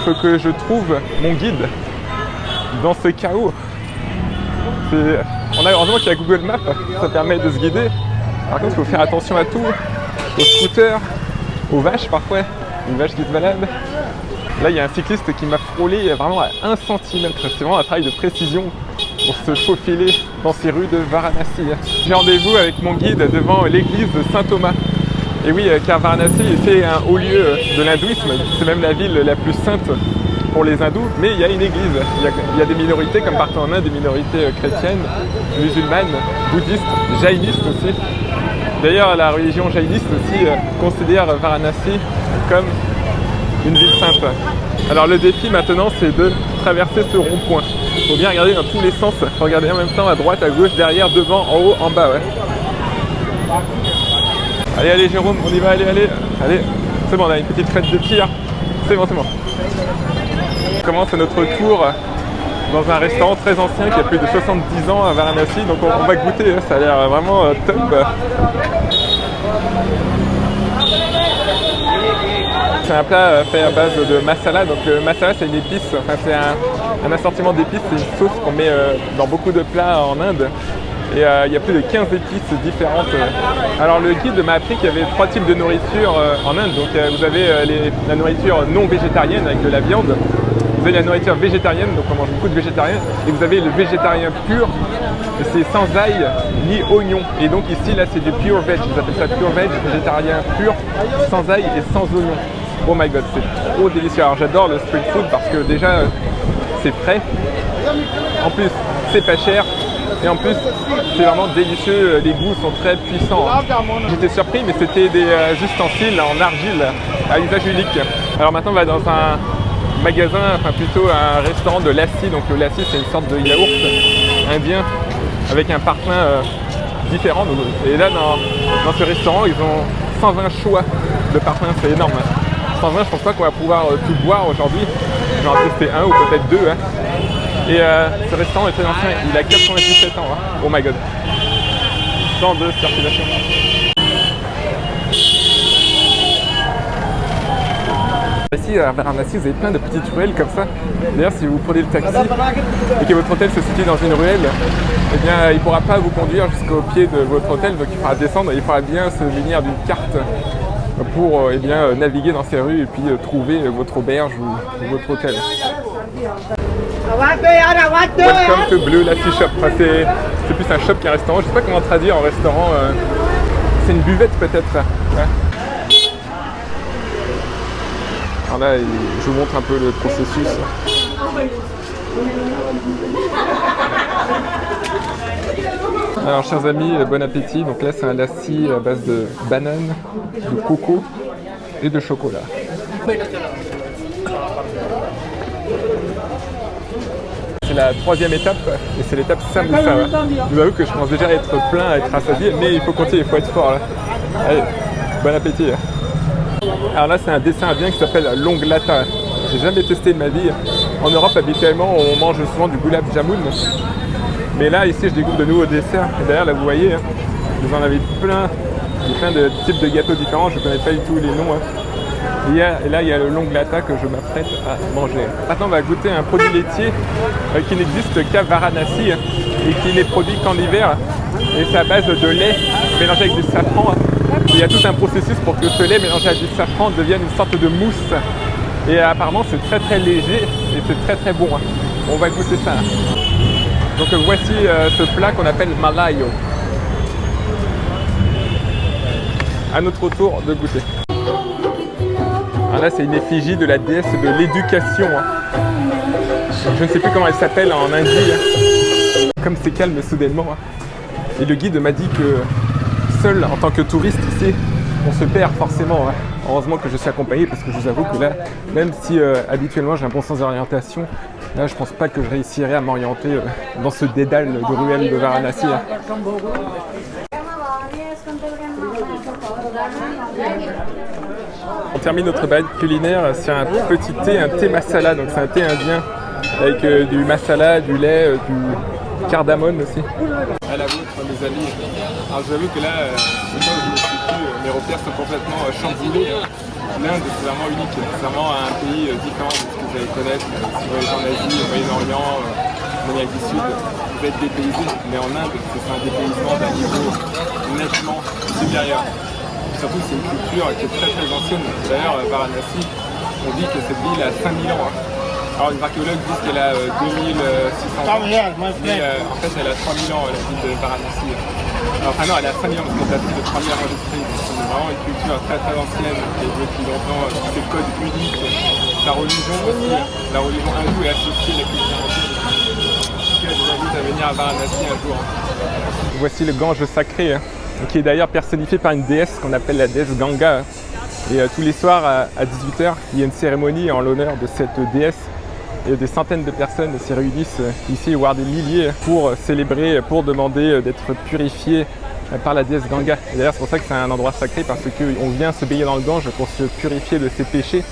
faut que je trouve mon guide dans ce chaos. On a heureusement qu'il y a Google Maps, ça permet de se guider. Par contre, il faut faire attention à tout, aux scooters, aux vaches parfois, une vache qui se balade. Là, il y a un cycliste qui m'a frôlé vraiment à 1 cm. C'est vraiment un travail de précision pour se faufiler dans ces rues de Varanasi. J'ai rendez-vous avec mon guide devant l'église de Saint-Thomas. Et oui, car Varanasi c'est un haut lieu de l'hindouisme, c'est même la ville la plus sainte pour les hindous, mais il y a une église, il y a des minorités comme partout en Inde, des minorités chrétiennes, musulmanes, bouddhistes, jaïnistes aussi. D'ailleurs, la religion jaïniste aussi considère Varanasi comme une ville sainte. Alors le défi maintenant, c'est de traverser ce rond-point. Il faut bien regarder dans tous les sens, il faut regarder en même temps à droite, à gauche, derrière, devant, en haut, en bas. Ouais. Allez, allez Jérôme, on y va, allez, allez. Allez, c'est bon, on a une petite fête de tir. C'est bon, c'est bon. On commence notre tour dans un restaurant très ancien qui a plus de 70 ans à Varanasi. Donc on va goûter, ça a l'air vraiment top. C'est un plat fait à base de masala. Donc le masala c'est une épice, enfin c'est un assortiment d'épices, c'est une sauce qu'on met dans beaucoup de plats en Inde. Et il y a plus de 15 épices différentes. Alors le guide m'a appris qu'il y avait 3 types de nourriture en Inde. Donc vous avez la nourriture non végétarienne avec de la viande. Vous avez la nourriture végétarienne, donc on mange beaucoup de végétarien. Et vous avez le végétarien pur, c'est sans ail ni oignon. Et donc ici là c'est du pure veg, ils appellent ça pure veg, végétarien pur, sans ail et sans oignon. Oh my god, c'est trop délicieux. Alors j'adore le street food parce que déjà c'est frais. En plus c'est pas cher. Et en plus, c'est vraiment délicieux, les goûts sont très puissants. J'étais surpris, mais c'était des ustensiles en argile à usage unique. Alors maintenant, on va dans un magasin, enfin plutôt un restaurant de lassi. Donc le lassi, c'est une sorte de yaourt indien avec un parfum différent. Et là, dans ce restaurant, ils ont 120 choix de parfums, c'est énorme. 120, je pense pas qu'on va pouvoir tout boire aujourd'hui. Je vais en tester un ou peut-être deux. Et ce restaurant est très ancien, il a 97 ans. Hein. Oh my god. Temps de circulation. Ici à Varanasi, vous avez plein de petites ruelles comme ça. D'ailleurs, si vous prenez le taxi et que votre hôtel se situe dans une ruelle, eh bien, il ne pourra pas vous conduire jusqu'au pied de votre hôtel, donc il faudra descendre et il faudra bien se munir d'une carte pour eh bien, naviguer dans ces rues et puis trouver votre auberge ou votre hôtel. Welcome to Blue Lassi Shop. Enfin, c'est plus un shop qu'un restaurant. Je sais pas comment traduire en restaurant. C'est une buvette peut-être. Ouais. Alors là, je vous montre un peu le processus. Alors chers amis, bon appétit. Donc là c'est un lassi à base de banane, de coco et de chocolat. C'est la 3e étape et c'est l'étape samoussa. Je vous avoue que je commence déjà à être plein, à être rassasié, mais il faut continuer, il faut être fort là. Allez, bon appétit. Alors là c'est un dessin indien qui s'appelle long lata. J'ai jamais testé de ma vie. En Europe habituellement on mange souvent du gulab jamun. Mais là ici je découvre de nouveaux desserts. Et d'ailleurs là vous voyez, vous en avez plein. Il y a plein de types de gâteaux différents, je ne connais pas du tout les noms. Et là, il y a le long lata que je m'apprête à manger. Maintenant, on va goûter un produit laitier qui n'existe qu'à Varanasi et qui n'est produit qu'en hiver. Et c'est à base de lait mélangé avec du safran. Et il y a tout un processus pour que ce lait mélangé avec du safran devienne une sorte de mousse. Et apparemment, c'est très très léger et c'est très très bon. On va goûter ça. Donc voici ce plat qu'on appelle malayo. À notre tour de goûter. Alors là, c'est une effigie de la déesse de l'éducation. Je ne sais plus comment elle s'appelle en Indie. Comme c'est calme soudainement. Et le guide m'a dit que seul, en tant que touriste ici, on se perd forcément. Heureusement que je suis accompagné parce que je vous avoue que là, même si habituellement j'ai un bon sens d'orientation, là je pense pas que je réussirais à m'orienter dans ce dédale de ruelles de Varanasi. On termine notre balade culinaire sur un petit thé, un thé masala, donc c'est un thé indien avec du masala, du lait, du cardamone aussi. À la vôtre mes amis. Alors je vous avoue que là, c'est pas où je me suis dessus, mes repères sont complètement chamboulés. L'Inde, c'est vraiment unique, c'est vraiment un pays différent de ce que vous allez connaître. Si vous voyez en Asie, au Moyen-Orient, en Amérique du Sud, vous êtes dépaysé, mais en Inde, c'est un dépaysement d'un niveau nettement supérieur. Surtout, c'est une culture qui est très très ancienne. D'ailleurs, Varanasi, on dit que cette ville a 5000 ans. Alors, les archéologues disent qu'elle a 2600 ans, mais en fait, elle a 3000 ans, la ville de Varanasi. Alors, enfin non, elle a 5000 ans parce qu'elle date de 3000 avant Jésus-Christ. C'est vraiment une culture très très ancienne qui est depuis longtemps, ses codes uniques. La religion aussi, la religion hindoue est associée à la culture ancienne. Je vous invite à venir à Varanasi un jour. Voici le Gange sacré, qui est d'ailleurs personnifié par une déesse qu'on appelle la déesse Ganga. Et tous les soirs à 18h, il y a une cérémonie en l'honneur de cette déesse. Et des centaines de personnes s'y réunissent ici, voire des milliers, pour célébrer, pour demander d'être purifiés par la déesse Ganga. Et d'ailleurs, c'est pour ça que c'est un endroit sacré, parce qu'on vient se baigner dans le Gange pour se purifier de ses péchés.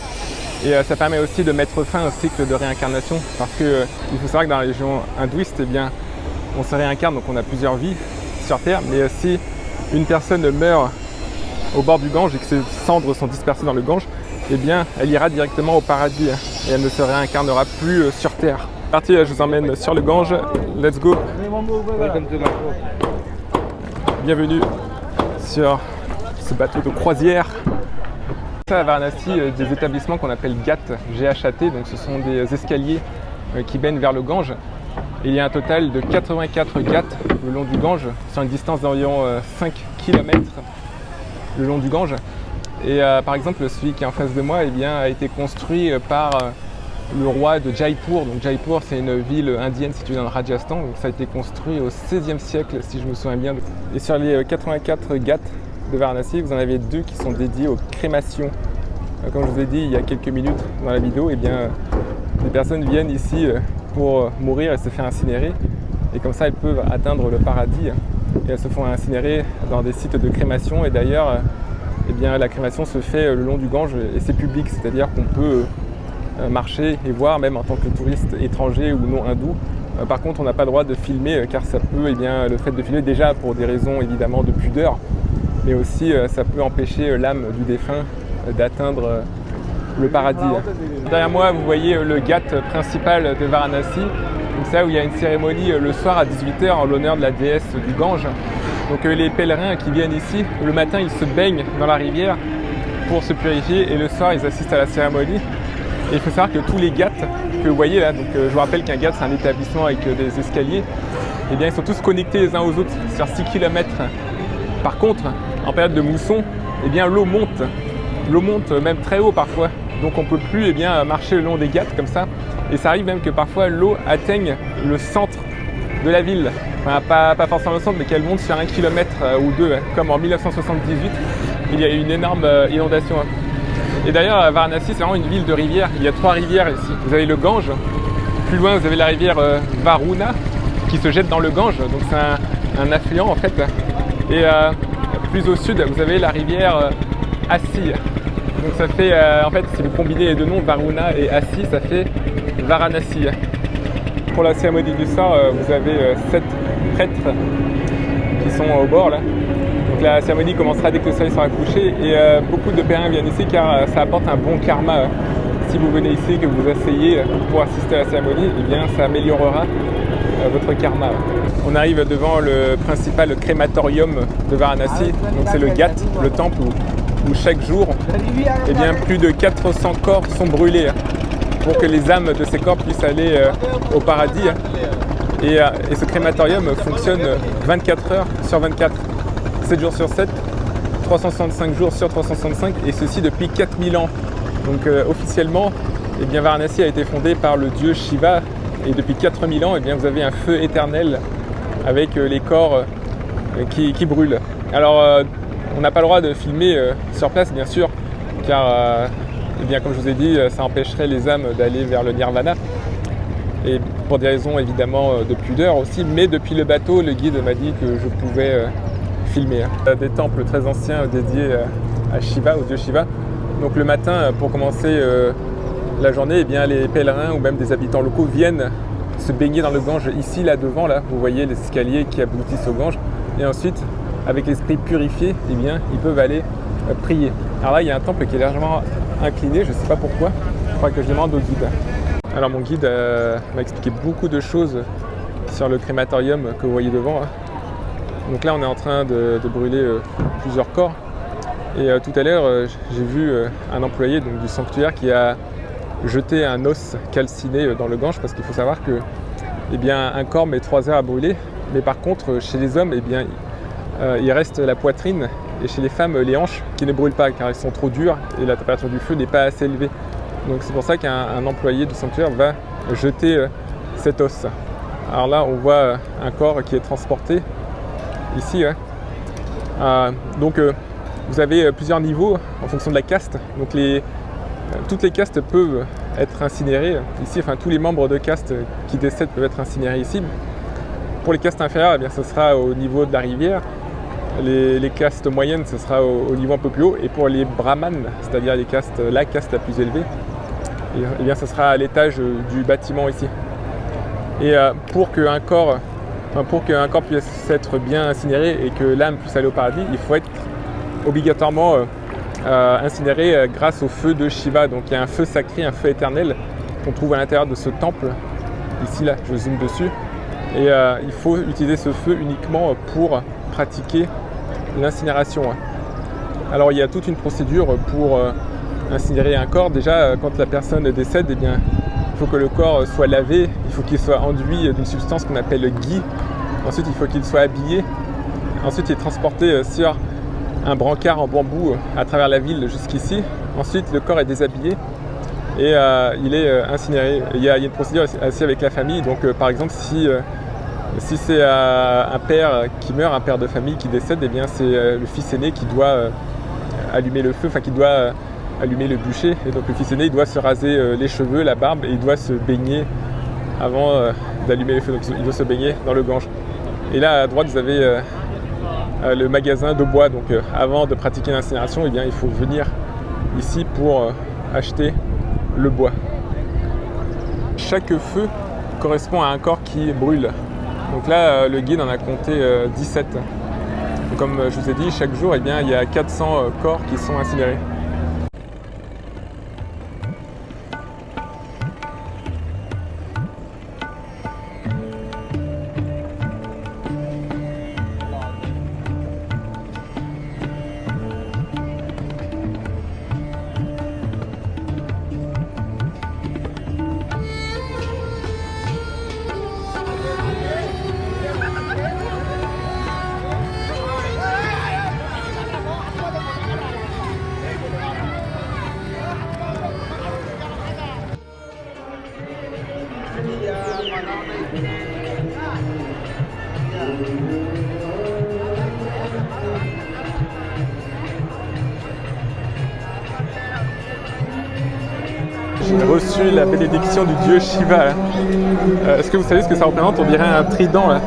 Et ça permet aussi de mettre fin au cycle de réincarnation, parce qu'il faut savoir que dans la religion hindouiste, eh bien, on se réincarne, donc on a plusieurs vies sur Terre, mais si une personne meurt au bord du Gange et que ses cendres sont dispersées dans le Gange, eh bien, elle ira directement au paradis et elle ne se réincarnera plus sur Terre. Parti, je vous emmène sur le Gange. Let's go. Bienvenue sur ce bateau de croisière. À Varanasi, des établissements qu'on appelle GHAT, G-H-A-T, donc ce sont des escaliers qui mènent vers le Gange. Et il y a un total de 84 ghats le long du Gange, sur une distance d'environ 5 km le long du Gange. Et par exemple, celui qui est en face de moi, eh bien, a été construit par le roi de Jaipur. Donc Jaipur, c'est une ville indienne située dans le Rajasthan. Donc ça a été construit au XVIe siècle, si je me souviens bien. Et sur les 84 ghats de Varanasi, vous en avez 2 qui sont dédiés aux crémations. Comme je vous ai dit il y a quelques minutes dans la vidéo, eh bien, les personnes viennent ici pour mourir et se faire incinérer. Et comme ça, elles peuvent atteindre le paradis. Et elles se font incinérer dans des sites de crémation. Et d'ailleurs, eh bien, la crémation se fait le long du Gange et c'est public, c'est-à-dire qu'on peut marcher et voir, même en tant que touriste étranger ou non hindou. Par contre, on n'a pas le droit de filmer, car ça peut, eh bien, le fait de filmer, déjà pour des raisons évidemment de pudeur, mais aussi ça peut empêcher l'âme du défunt d'atteindre le paradis. Derrière moi, vous voyez le ghat principal de Varanasi. Donc ça, où il y a une cérémonie le soir à 18h en l'honneur de la déesse du Gange. Donc les pèlerins qui viennent ici, le matin, ils se baignent dans la rivière pour se purifier et le soir, ils assistent à la cérémonie. Et il faut savoir que tous les ghats que vous voyez là, donc je vous rappelle qu'un ghat, c'est un établissement avec des escaliers, eh bien, ils sont tous connectés les uns aux autres sur 6 km. Par contre, en période de mousson, eh bien, l'eau monte même très haut parfois. Donc on ne peut plus, eh bien, marcher le long des ghats comme ça. Et ça arrive même que parfois l'eau atteigne le centre de la ville. Enfin, pas forcément le centre, mais qu'elle monte sur 1 km ou 2. Comme en 1978, il y a eu une énorme inondation. Et d'ailleurs, Varanasi, c'est vraiment une ville de rivières. Il y a 3 rivières ici. Vous avez le Gange. Plus loin, vous avez la rivière Varuna qui se jette dans le Gange. Donc c'est un affluent en fait. Et plus au sud, vous avez la rivière Assi. Donc ça fait, en fait, si vous combinez les deux noms, Varuna et Assi, ça fait Varanasi. Pour la cérémonie du sort, vous avez 7 prêtres qui sont au bord là. Donc la cérémonie commencera dès que le soleil sera couché et beaucoup de pèlerins viennent ici car ça apporte un bon karma. Si vous venez ici, que vous asseyez pour assister à la cérémonie, eh bien ça améliorera votre karma. On arrive devant le principal crématorium de Varanasi, donc c'est le ghat, le temple où chaque jour, eh bien, plus de 400 corps sont brûlés pour que les âmes de ces corps puissent aller au paradis. Et ce crématorium fonctionne 24 heures sur 24, 7 jours sur 7, 365 jours sur 365, et ceci depuis 4000 ans. Donc officiellement, eh bien, Varanasi a été fondé par le dieu Shiva, et depuis 4000 ans, eh bien, vous avez un feu éternel avec les corps qui brûlent. Alors, on n'a pas le droit de filmer sur place, bien sûr, car, eh bien, comme je vous ai dit, ça empêcherait les âmes d'aller vers le nirvana. Et pour des raisons évidemment de pudeur aussi, mais depuis le bateau, le guide m'a dit que je pouvais filmer. Des temples très anciens dédiés à Shiva, au dieu Shiva. Donc le matin, pour commencer la journée, eh bien, les pèlerins ou même des habitants locaux viennent se baigner dans le Gange. Ici, là devant, là, vous voyez les escaliers qui aboutissent au Gange. Et ensuite, avec l'esprit purifié, eh bien, ils peuvent aller prier. Alors là, il y a un temple qui est légèrement incliné, je ne sais pas pourquoi. Il faudra que je demande au guide. Alors mon guide m'a expliqué beaucoup de choses sur le crématorium que vous voyez devant. Donc là, on est en train de brûler plusieurs corps. Et tout à l'heure, j'ai vu un employé donc, du sanctuaire qui a jeté un os calciné dans le Gange, parce qu'il faut savoir que eh bien, un corps met 3 heures à brûler, mais par contre, chez les hommes, eh bien, il reste la poitrine, et chez les femmes, les hanches qui ne brûlent pas, car elles sont trop dures et la température du feu n'est pas assez élevée. Donc c'est pour ça qu'un employé du sanctuaire va jeter cet os. Alors là, on voit un corps qui est transporté ici. Donc vous avez plusieurs niveaux en fonction de la caste. Donc toutes les castes peuvent être incinérées ici. Enfin, tous les membres de caste qui décèdent peuvent être incinérés ici. Pour les castes inférieures, eh bien, ce sera au niveau de la rivière. Les castes moyennes, ce sera au niveau un peu plus haut. Et pour les brahmanes, c'est-à-dire la caste la plus élevée, eh bien, ce sera à l'étage du bâtiment ici. Et pour qu'un corps puisse être bien incinéré et que l'âme puisse aller au paradis, il faut être obligatoirement incinéré grâce au feu de Shiva. Donc il y a un feu sacré, un feu éternel qu'on trouve à l'intérieur de ce temple. Ici, là, je zoome dessus. Et il faut utiliser ce feu uniquement pour pratiquer l'incinération. Alors il y a toute une procédure pour incinérer un corps. Déjà, quand la personne décède, eh bien, il faut que le corps soit lavé, il faut qu'il soit enduit d'une substance qu'on appelle le ghee. Ensuite, il faut qu'il soit habillé. Ensuite, il est transporté sur un brancard en bambou à travers la ville jusqu'ici. Ensuite, le corps est déshabillé et il est incinéré. Il y a une procédure aussi avec la famille. Donc, par exemple, si c'est un père qui meurt, un père de famille qui décède, eh bien, c'est le fils aîné qui doit allumer le feu, enfin qui doit allumer le bûcher. Et donc le fils aîné, il doit se raser les cheveux, la barbe, et il doit se baigner avant d'allumer le feu. Donc il doit se baigner dans le Gange. Et là, à droite, vous avez le magasin de bois. Donc avant de pratiquer l'incinération, eh bien, il faut venir ici pour acheter le bois. Chaque feu correspond à un corps qui brûle. Donc là, le guide en a compté 17. Donc, comme je vous ai dit, chaque jour, eh bien, il y a 400 corps qui sont incinérés. J'ai reçu la bénédiction du dieu Shiva. Est-ce que vous savez ce que ça représente? On dirait un trident, là,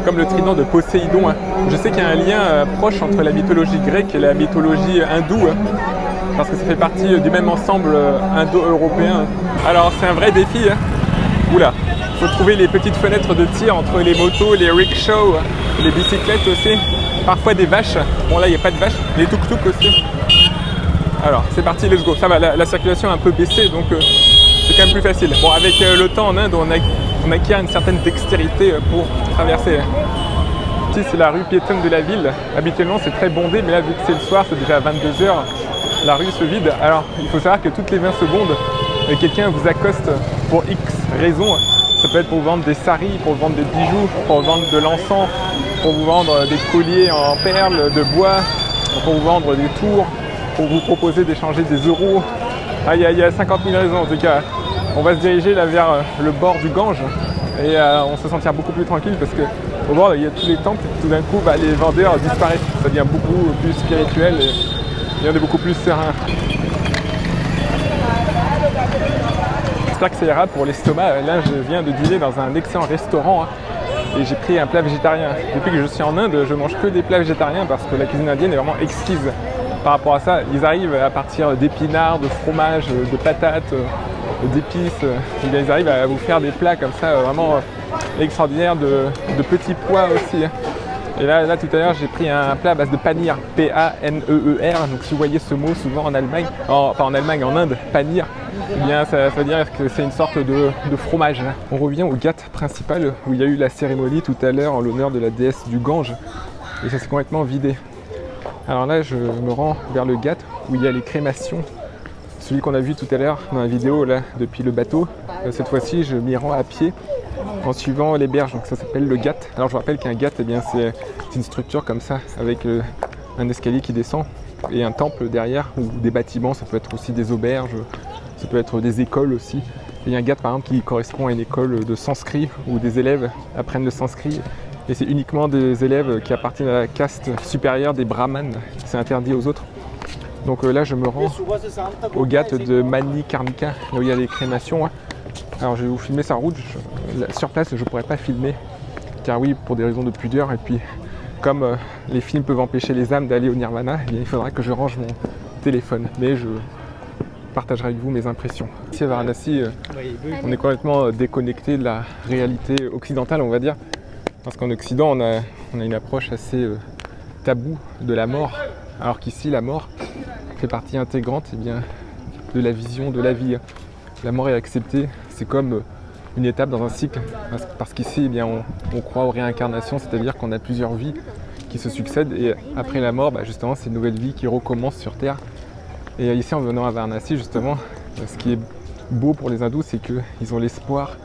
comme le trident de Poséidon. Je sais qu'il y a un lien proche entre la mythologie grecque et la mythologie hindoue, parce que ça fait partie du même ensemble indo-européen. Alors c'est un vrai défi. Oula, il faut trouver les petites fenêtres de tir entre les motos, les rickshaws, les bicyclettes aussi, parfois des vaches. Bon là il n'y a pas de vaches, les tuk-tuk aussi. Alors c'est parti, let's go. Ça va, la circulation a un peu baissé, donc c'est quand même plus facile. Bon, avec le temps en Inde, on acquiert une certaine dextérité pour traverser. Ici c'est la rue piétonne de la ville. Habituellement c'est très bondé, mais là vu que c'est le soir, c'est déjà 22h, la rue se vide. Alors il faut savoir que toutes les 20 secondes, quelqu'un vous accoste pour X raisons. Ça peut être pour vous vendre des saris, pour vous vendre des bijoux, pour vous vendre de l'encens, pour vous vendre des colliers en perles, de bois, pour vous vendre des tours, pour vous proposer d'échanger des euros. Ah, il y a 50 000 raisons en tout cas. On va se diriger là vers le bord du Gange et on se sentira beaucoup plus tranquille parce qu'au bord il y a tous les temples et tout d'un coup les vendeurs disparaissent. Ça devient beaucoup plus spirituel et on est beaucoup plus serein. J'espère que ça ira pour l'estomac. Là je viens de dîner dans un excellent restaurant et j'ai pris un plat végétarien. Depuis que je suis en Inde, je mange que des plats végétariens parce que la cuisine indienne est vraiment exquise. Par rapport à ça, ils arrivent à partir d'épinards, de fromage, de patates, d'épices. Ils arrivent à vous faire des plats comme ça vraiment extraordinaires, de petits pois aussi. Et là tout à l'heure, j'ai pris un plat à base de paneer, P-A-N-E-E-R. Donc si vous voyez ce mot souvent en Allemagne, pas en Allemagne, en Inde, paneer, eh bien ça veut dire que c'est une sorte de fromage. On revient au ghat principal où il y a eu la cérémonie tout à l'heure en l'honneur de la déesse du Gange. Et ça s'est complètement vidé. Alors là, je me rends vers le ghat où il y a les crémations. Celui qu'on a vu tout à l'heure dans la vidéo là, depuis le bateau. Cette fois-ci, je m'y rends à pied en suivant les berges. Donc ça s'appelle le ghat. Alors je vous rappelle qu'un ghat, eh bien, c'est une structure comme ça avec un escalier qui descend et un temple derrière ou des bâtiments. Ça peut être aussi des auberges, ça peut être des écoles aussi. Il y a un ghat par exemple qui correspond à une école de sanskrit où des élèves apprennent le sanskrit. Et c'est uniquement des élèves qui appartiennent à la caste supérieure des brahmanes. C'est interdit aux autres. Donc là, je me rends au ghat de Manikarnika, là où il y a les crémations. Hein. Alors je vais vous filmer sa route. Sur place, je ne pourrais pas filmer. Car oui, pour des raisons de pudeur. Et puis, comme les films peuvent empêcher les âmes d'aller au nirvana, eh bien, il faudra que je range mon téléphone. Mais je partagerai avec vous mes impressions. Ici à Varanasi, on est complètement déconnecté de la réalité occidentale, on va dire. Parce qu'en Occident, on a une approche assez taboue de la mort, alors qu'ici, la mort fait partie intégrante bien, de la vision de la vie. La mort est acceptée, c'est comme une étape dans un cycle, parce qu'ici, eh bien, on croit aux réincarnations, c'est-à-dire qu'on a plusieurs vies qui se succèdent, et après la mort, justement, c'est une nouvelle vie qui recommence sur Terre. Et ici, en venant à Varanasi, justement, ce qui est beau pour les hindous, c'est qu'ils ont l'espoir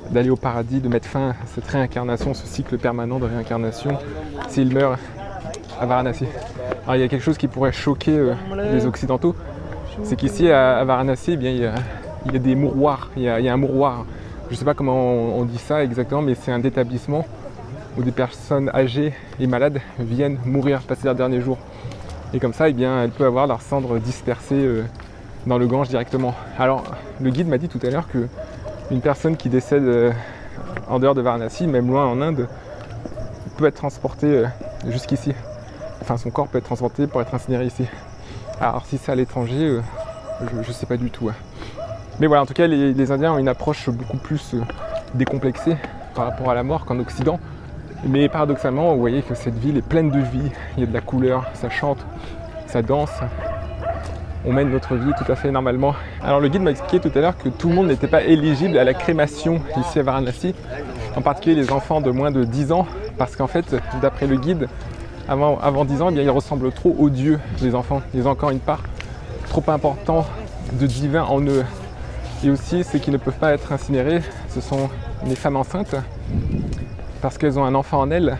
d'aller au paradis, de mettre fin à cette réincarnation, ce cycle permanent de réincarnation, s'ils meurent à Varanasi. Alors il y a quelque chose qui pourrait choquer les Occidentaux, c'est qu'ici à Varanasi, eh bien, il y a des mouroirs, il y a un mouroir. Je ne sais pas comment on dit ça exactement, mais c'est un établissement où des personnes âgées et malades viennent mourir, passer leurs derniers jours. Et comme ça, eh bien, elles peuvent avoir leurs cendres dispersées dans le Gange directement. Alors le guide m'a dit tout à l'heure que une personne qui décède en dehors de Varanasi, même loin en Inde, peut être transportée jusqu'ici. Enfin, son corps peut être transporté pour être incinéré ici. Alors, si c'est à l'étranger, je ne sais pas du tout. Mais voilà, en tout cas, les Indiens ont une approche beaucoup plus décomplexée par rapport à la mort qu'en Occident. Mais paradoxalement, vous voyez que cette ville est pleine de vie. Il y a de la couleur, ça chante, ça danse. On mène notre vie tout à fait normalement. Alors le guide m'a expliqué tout à l'heure que tout le monde n'était pas éligible à la crémation ici à Varanasi, en particulier les enfants de moins de 10 ans, parce qu'en fait, d'après le guide, avant 10 ans, eh bien, ils ressemblent trop aux dieux, les enfants. Ils ont encore une part trop importante de divin en eux. Et aussi, ceux qui ne peuvent pas être incinérés, ce sont les femmes enceintes, parce qu'elles ont un enfant en elles,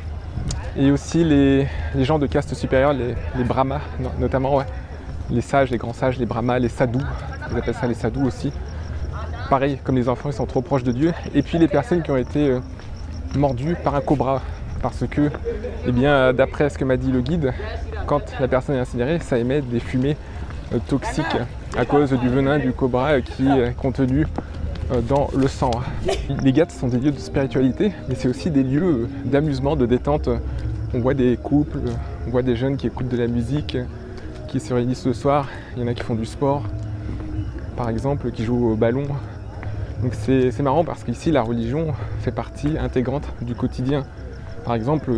et aussi les gens de caste supérieure, les brahmas notamment, ouais. Les sages, les grands sages, les brahmas, les sadhus, ils appellent ça les sadhus aussi. Pareil, comme les enfants, ils sont trop proches de Dieu. Et puis les personnes qui ont été mordues par un cobra. Parce que, eh bien, d'après ce que m'a dit le guide, quand la personne est incinérée, ça émet des fumées toxiques à cause du venin du cobra qui est contenu dans le sang. Les ghats sont des lieux de spiritualité, mais c'est aussi des lieux d'amusement, de détente. On voit des couples, on voit des jeunes qui écoutent de la musique, qui se réunissent le soir, il y en a qui font du sport, par exemple, qui jouent au ballon. Donc c'est marrant parce qu'ici la religion fait partie intégrante du quotidien. Par exemple,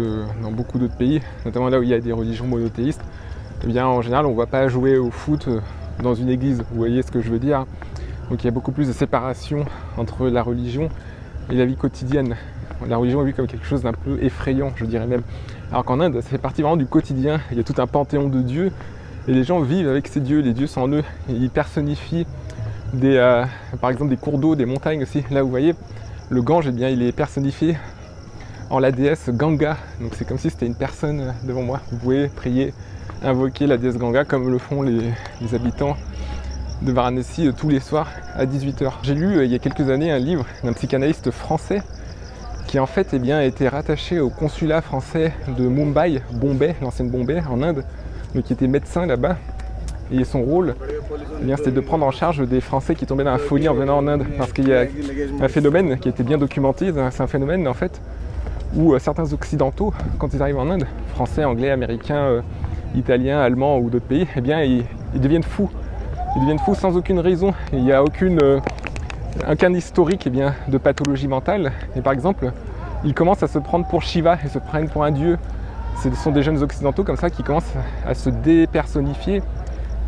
dans beaucoup d'autres pays, notamment là où il y a des religions monothéistes, eh bien en général on ne va pas jouer au foot dans une église, vous voyez ce que je veux dire. Donc il y a beaucoup plus de séparation entre la religion et la vie quotidienne. La religion est vue comme quelque chose d'un peu effrayant, je dirais même. Alors qu'en Inde, ça fait partie vraiment du quotidien, il y a tout un panthéon de dieux. Et les gens vivent avec ces dieux, les dieux sont en eux. Et ils personnifient par exemple des cours d'eau, des montagnes aussi. Là vous voyez, le Gange, eh bien, il est personnifié en la déesse Ganga. Donc c'est comme si c'était une personne devant moi. Vous pouvez prier, invoquer la déesse Ganga comme le font les habitants de Varanasi tous les soirs à 18h. J'ai lu il y a quelques années un livre d'un psychanalyste français qui en fait a été rattaché au consulat français de Mumbai, Bombay, l'ancienne Bombay en Inde, donc qui était médecin là-bas. Et son rôle, c'était de prendre en charge des Français qui tombaient dans la folie en venant en Inde. Parce qu'il y a un phénomène qui a été bien documenté, c'est un phénomène en fait où certains occidentaux, quand ils arrivent en Inde, français, anglais, américains, italiens, allemands ou d'autres pays, ils deviennent fous. Ils deviennent fous sans aucune raison. Il n'y a aucun historique de pathologie mentale. Et par exemple, ils commencent à se prendre pour Shiva et se prennent pour un dieu. ce sont des jeunes occidentaux comme ça qui commencent à se dépersonnifier.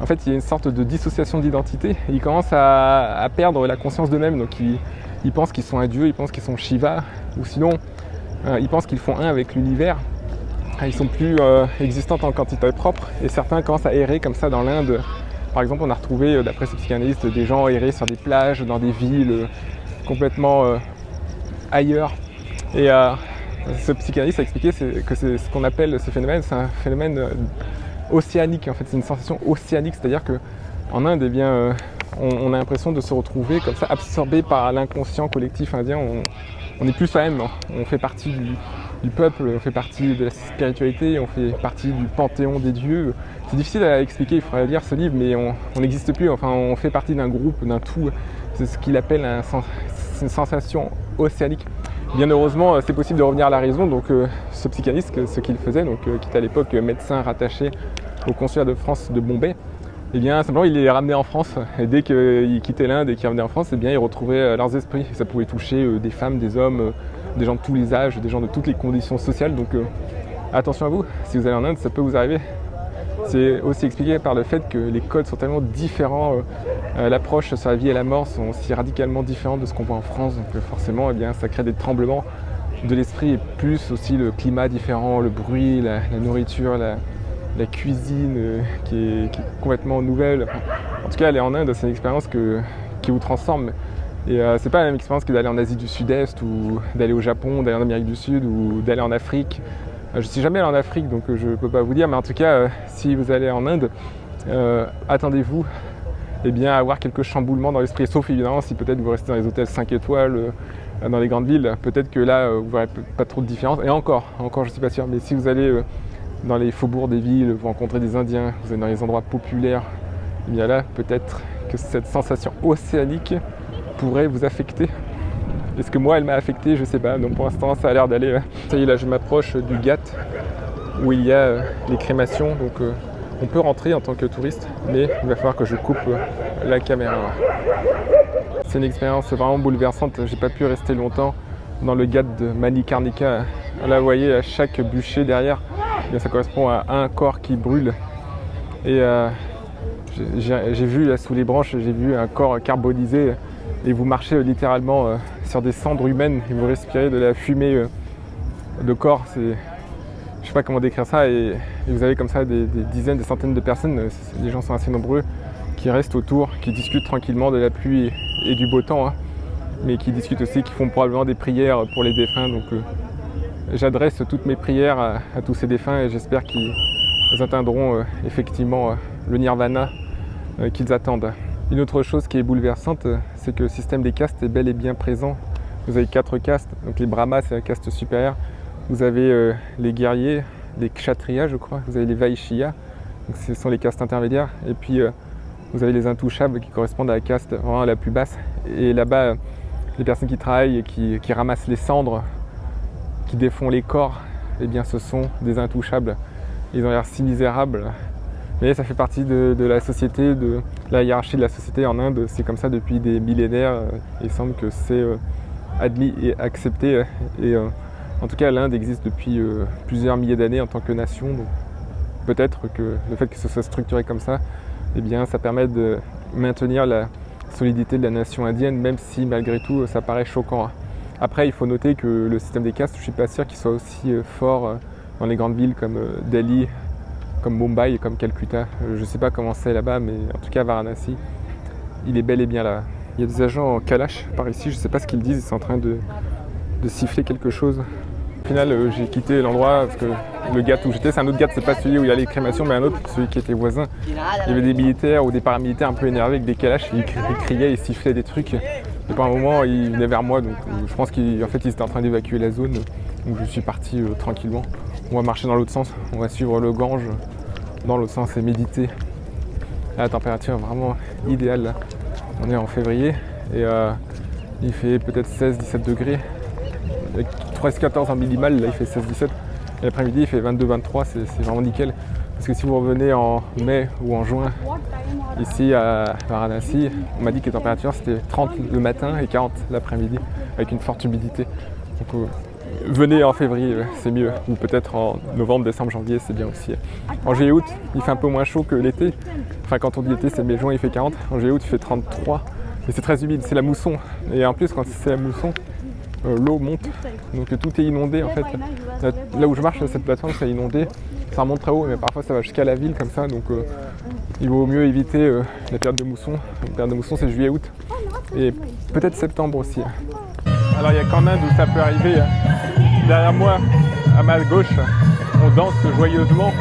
En fait, il y a une sorte de dissociation d'identité. Ils commencent à perdre la conscience d'eux-mêmes. Donc ils pensent qu'ils sont un dieu, ils pensent qu'ils sont Shiva, ou sinon ils pensent qu'ils font un avec l'univers. Ils sont plus existants en quantité propre, et certains commencent à errer comme ça dans l'Inde. Par exemple, on a retrouvé, d'après ces psychanalystes, des gens errer sur des plages, dans des villes complètement ailleurs. Et ce psychanalyste a expliqué que c'est ce qu'on appelle ce phénomène, c'est un phénomène océanique. En fait, c'est une sensation océanique, c'est-à-dire qu'en Inde, eh bien, on a l'impression de se retrouver comme ça, absorbé par l'inconscient collectif indien. On n'est plus soi-même, on fait partie du peuple, on fait partie de la spiritualité, on fait partie du panthéon des dieux. C'est difficile à expliquer, il faudrait lire ce livre, mais on n'existe plus, enfin on fait partie d'un groupe, d'un tout. C'est ce qu'il appelle une sensation océanique. Bien heureusement, c'est possible de revenir à la raison, donc ce psychanalyste, ce qu'il faisait, donc, qui était à l'époque médecin rattaché au consulat de France de Bombay, eh bien simplement il les ramenait en France, et dès qu'il quittait l'Inde et qu'il revenait en France, eh bien il retrouvait leurs esprits. Ça pouvait toucher des femmes, des hommes, des gens de tous les âges, des gens de toutes les conditions sociales, donc attention à vous, si vous allez en Inde, ça peut vous arriver. C'est aussi expliqué par le fait que les codes sont tellement différents, l'approche sur la vie et la mort sont aussi radicalement différentes de ce qu'on voit en France, donc forcément eh bien, ça crée des tremblements de l'esprit, et plus aussi le climat différent, le bruit, la nourriture, la cuisine qui est complètement nouvelle. Enfin, en tout cas, aller en Inde, c'est une expérience qui vous transforme. Et c'est pas la même expérience que d'aller en Asie du Sud-Est, ou d'aller au Japon, d'aller en Amérique du Sud, ou d'aller en Afrique. Je suis jamais allé en Afrique, donc je ne peux pas vous dire, mais en tout cas, si vous allez en Inde, attendez-vous eh bien, à avoir quelques chamboulements dans l'esprit, sauf évidemment si peut-être vous restez dans les hôtels 5 étoiles, dans les grandes villes, peut-être que là, vous ne verrez pas trop de différence, et encore je ne suis pas sûr, mais si vous allez dans les faubourgs des villes, vous rencontrez des Indiens, vous êtes dans les endroits populaires, eh bien là, peut-être que cette sensation océanique pourrait vous affecter. Est-ce que moi elle m'a affecté? Je sais pas, donc pour l'instant ça a l'air d'aller. Ça y est, là je m'approche du Ghat où il y a les crémations, donc on peut rentrer en tant que touriste, mais il va falloir que je coupe la caméra. C'est une expérience vraiment bouleversante, j'ai pas pu rester longtemps dans le Ghat de Manikarnika. Là vous voyez, à chaque bûcher derrière, eh bien, ça correspond à un corps qui brûle. Et j'ai vu là sous les branches, j'ai vu un corps carbonisé. Et vous marchez littéralement sur des cendres humaines et vous respirez de la fumée de corps. Je ne sais pas comment décrire ça. Et vous avez comme ça des dizaines, des centaines de personnes, les gens sont assez nombreux, qui restent autour, qui discutent tranquillement de la pluie et du beau temps, hein, mais qui discutent aussi, qui font probablement des prières pour les défunts. Donc j'adresse toutes mes prières à tous ces défunts et j'espère qu'ils atteindront effectivement le nirvana qu'ils attendent. Une autre chose qui est bouleversante, c'est que le système des castes est bel et bien présent. Vous avez 4 castes, donc les brahmas c'est la caste supérieure, vous avez les guerriers, les kshatriyas je crois, vous avez les vaishyas, donc ce sont les castes intermédiaires, et puis vous avez les intouchables qui correspondent à la caste vraiment la plus basse. Et là-bas, les personnes qui travaillent et qui ramassent les cendres, qui défont les corps, eh bien ce sont des intouchables. Ils ont l'air si misérables. Mais ça fait partie de la société, de la hiérarchie de la société en Inde. C'est comme ça depuis des millénaires. Il semble que c'est admis et accepté. Et en tout cas, l'Inde existe depuis plusieurs milliers d'années en tant que nation. Donc peut-être que le fait que ce soit structuré comme ça, eh bien, ça permet de maintenir la solidité de la nation indienne, même si malgré tout, ça paraît choquant. Après, il faut noter que le système des castes, je ne suis pas sûr qu'il soit aussi fort dans les grandes villes comme Delhi, comme Mumbai et comme Calcutta. Je ne sais pas comment c'est là-bas, mais en tout cas Varanasi, il est bel et bien là. Il y a des agents en Kalash par ici, je ne sais pas ce qu'ils disent, ils sont en train de siffler quelque chose. Au final, j'ai quitté l'endroit parce que le Ghat où j'étais, c'est un autre Ghat, c'est pas celui où il y a les crémations, mais un autre, celui qui était voisin. Il y avait des militaires ou des paramilitaires un peu énervés avec des Kalash, ils criaient, ils sifflaient des trucs. Et par un moment, ils venaient vers moi, donc je pense qu'en fait, ils étaient en train d'évacuer la zone. Donc je suis parti tranquillement. On va marcher dans l'autre sens, on va suivre le Gange dans l'autre sens et méditer. La température est vraiment idéale là. On est en février et il fait peut-être 16-17 degrés. 13-14 en minimal, là il fait 16-17. Et l'après-midi il fait 22-23, c'est vraiment nickel. Parce que si vous revenez en mai ou en juin, ici à Varanasi, on m'a dit que les températures c'était 30 le matin et 40 l'après-midi, avec une forte humidité. Donc Venez en février, c'est mieux. Ou peut-être en novembre, décembre, janvier, c'est bien aussi. En juillet-août, il fait un peu moins chaud que l'été. Enfin, quand on dit été, c'est mai-juin, il fait 40. En juillet-août, il fait 33. Et c'est très humide, c'est la mousson. Et en plus, quand c'est la mousson, l'eau monte. Donc tout est inondé en fait. Là où je marche, cette plateforme, c'est inondé. Ça remonte très haut, mais parfois ça va jusqu'à la ville comme ça. Donc il vaut mieux éviter la période de mousson. La période de mousson, c'est juillet-août. Et peut-être septembre aussi. Alors il y a qu'en Inde où ça peut arriver. Derrière moi, à ma gauche, on danse joyeusement.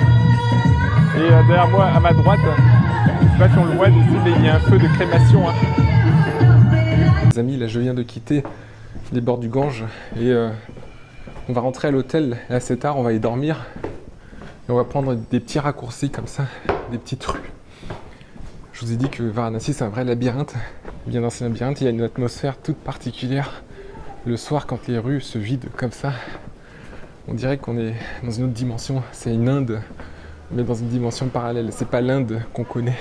Et derrière moi, à ma droite, je ne sais pas si on le voit d'ici, mais il y a un feu de crémation. Les amis, là je viens de quitter les bords du Gange et on va rentrer à l'hôtel assez tard, on va y dormir et on va prendre des petits raccourcis comme ça, des petites rues. Je vous ai dit que Varanasi c'est un vrai labyrinthe. Bien dans ce labyrinthe, il y a une atmosphère toute particulière. Le soir, quand les rues se vident comme ça, on dirait qu'on est dans une autre dimension. C'est une Inde, mais dans une dimension parallèle. C'est pas l'Inde qu'on connaît.